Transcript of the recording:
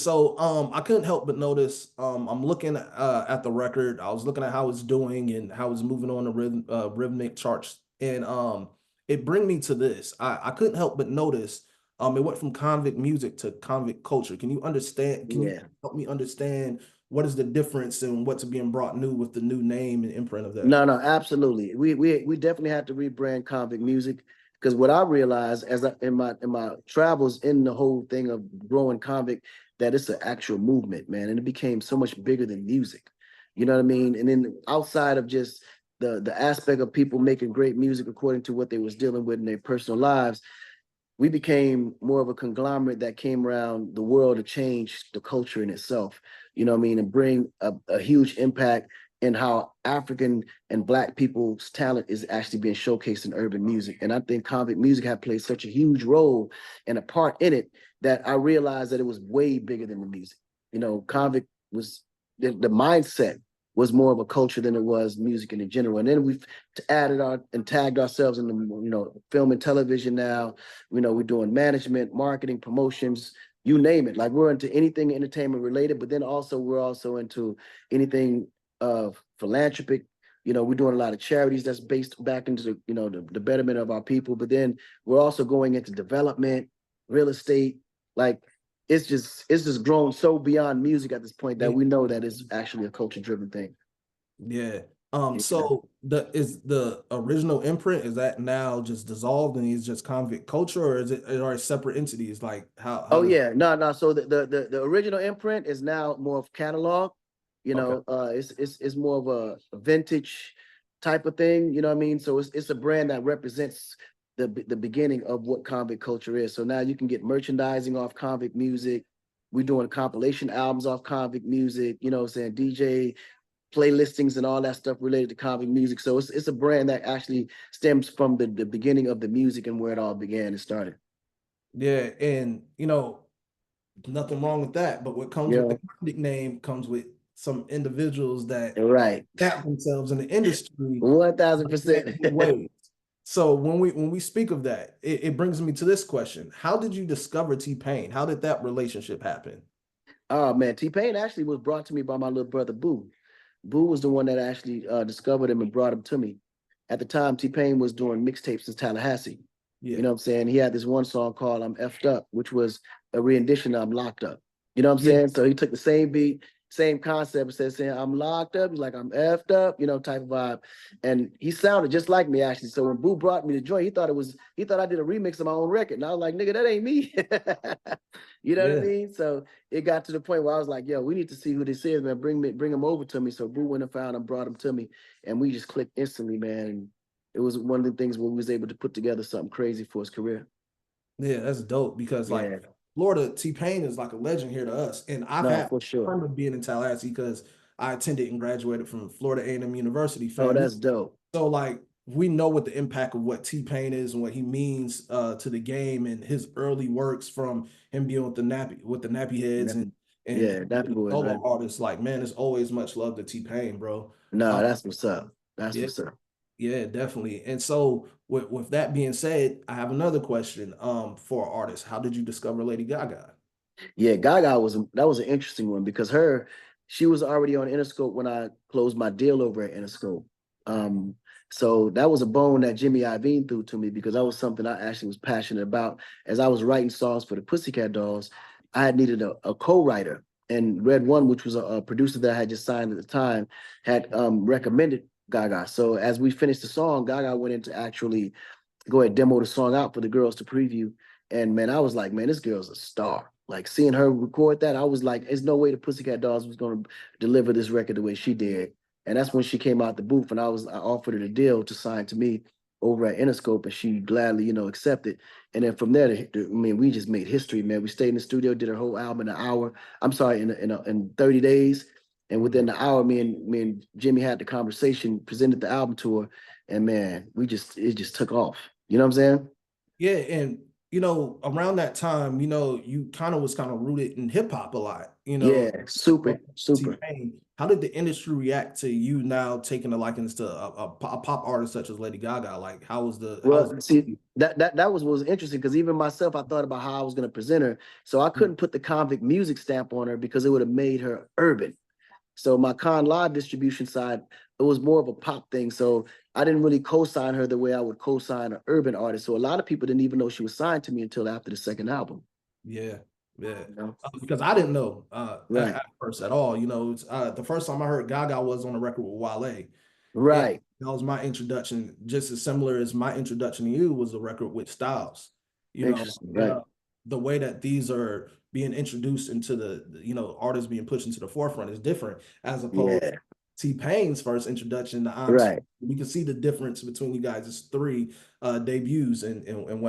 So I couldn't help but notice I'm looking at the record. I was looking at how it's doing and how it's moving on the rhythmic charts, and it bring me to this. I couldn't help but notice it went from convict music to convict culture. Can you understand? Can you Yeah. help me understand what is the difference and what's being brought new with the new name and imprint of that? No, no, absolutely. We definitely have to rebrand convict music because what I realized in my travels in the whole thing of growing convict, that it's an actual movement, man, and it became so much bigger than music. You know what I mean? And then outside of just the aspect of people making great music according to what they was dealing with in their personal lives, we became more of a conglomerate that came around the world to change the culture in itself, you know what I mean, and bring a huge impact in how African and Black people's talent is actually being showcased in urban music. And I think convict music had played such a huge role and a part in it that I realized that it was way bigger than the music. You know, convict was the mindset was more of a culture than it was music in general. And then we've added our and tagged ourselves in the, film and television now. We're doing management, marketing, promotions, you name it. Like we're into anything entertainment related, but then also we're also into anything of philanthropic. We're doing a lot of charities that's based back into the betterment of our people. But then we're also going into development, real estate. Like it's just grown so beyond music at this point that Yeah. we know that it's actually a culture driven thing. Yeah. Yeah. So the original imprint, is that now just dissolved and it's just convict culture, or is it are it separate entities? Like how Oh does yeah, no, no. So the original imprint is now more of catalog. okay. It's more of a vintage type of thing. You know what I mean? So it's a brand that represents the beginning of what convict culture is. So now you can get merchandising off convict music. We're doing compilation albums off convict music. You know what I'm saying? DJ playlistings and all that stuff related to convict music. So it's a brand that actually stems from the beginning of the music and where it all began and started. Yeah, and nothing wrong with that. But what comes with Yeah, the convict name comes with some individuals that right. adapt themselves in the industry 1000%. in ways. So when we speak of that, it brings me to this question: how did you discover T-Pain? How did that relationship happen? Oh man, T Pain actually was brought to me by my little brother Boo. Boo was the one that actually discovered him and brought him to me. At the time, T Pain was doing mixtapes in Tallahassee. You Yeah. know what I'm saying? He had this one song called "I'm Effed Up," which was a rendition of "I'm Locked Up." You know what I'm Yeah. saying? So he took the same beat, same concept, instead of saying "I'm locked up," he's like "I'm effed up," type of vibe. And he sounded just like me actually. So when Boo brought me the joint, he thought I did a remix of my own record, and I was like, "Nigga, that ain't me." You know what I Yeah. mean? So it got to the point where I was like, "Yo, we need to see who this is, man. Bring him over to me." So Boo went and found him, brought him to me, and we just clicked instantly, man. And it was one of the things where we was able to put together something crazy for his career. Yeah, that's dope because like Yeah, Florida, T-Pain is like a legend here to us. And I've no, had for sure. fun of being in Tallahassee because I attended and graduated from Florida A&M University, Oh, fam. that's dope. So like we know what the impact of what T-Pain is and what he means to the game and his early works from him being with the nappy heads and Yeah, being Nappy a Boys, right? solo artist. Like, man, there's always much love to T-Pain, bro. No, Um, that's what's up. That's yeah, what's up. yeah, definitely. And so with that being said, I have another question for artists. How did you discover Lady Gaga? Yeah, Gaga was an interesting one because she was already on Interscope when I closed my deal over at Interscope. Um, so that was a bone that Jimmy Iovine threw to me because that was something I actually was passionate about. As I was writing songs for the Pussycat Dolls, I had needed a co-writer, and Red One, which was a producer that I had just signed at the time, had recommended Gaga. So as we finished the song, Gaga went in to actually go ahead demo the song out for the girls to preview. And man, I was like, man, this girl's a star. Like seeing her record that, I was like, there's no way the Pussycat Dolls was gonna deliver this record the way she did. And that's when she came out the booth, and I offered her the deal to sign to me over at Interscope, and she gladly, accepted. And then from there, I mean, we just made history, man. We stayed in the studio, did her whole album in an hour. I'm sorry, in 30 days. And within the hour, me and Jimmy had the conversation, presented the album to her, and man, it just took off. You know what I'm saying? Yeah, and around that time, you kind of was kind of rooted in hip hop a lot, Yeah, super, super. T-Pain. How did the industry react to you now taking a likings to a pop artist such as Lady Gaga? Like, how was Well, see, that was what was interesting because even myself, I thought about how I was going to present her. So I couldn't put the convict music stamp on her because it would have made her urban. So my Con Live distribution side, it was more of a pop thing. So I didn't really co-sign her the way I would co-sign an urban artist. So a lot of people didn't even know she was signed to me until after the second album. Yeah, yeah. You know? Because I didn't know Right, at first at all. The first time I heard Gaga was on a record with Wale. And right. that was my introduction, just as similar as my introduction to you was the record with Styles. You know, Interesting. and Right. the way that these are being introduced into artists being pushed into the forefront is different as opposed to Yeah. T-Pain's first introduction to I'm. Right. We can see the difference between you guys' three debuts and whatnot.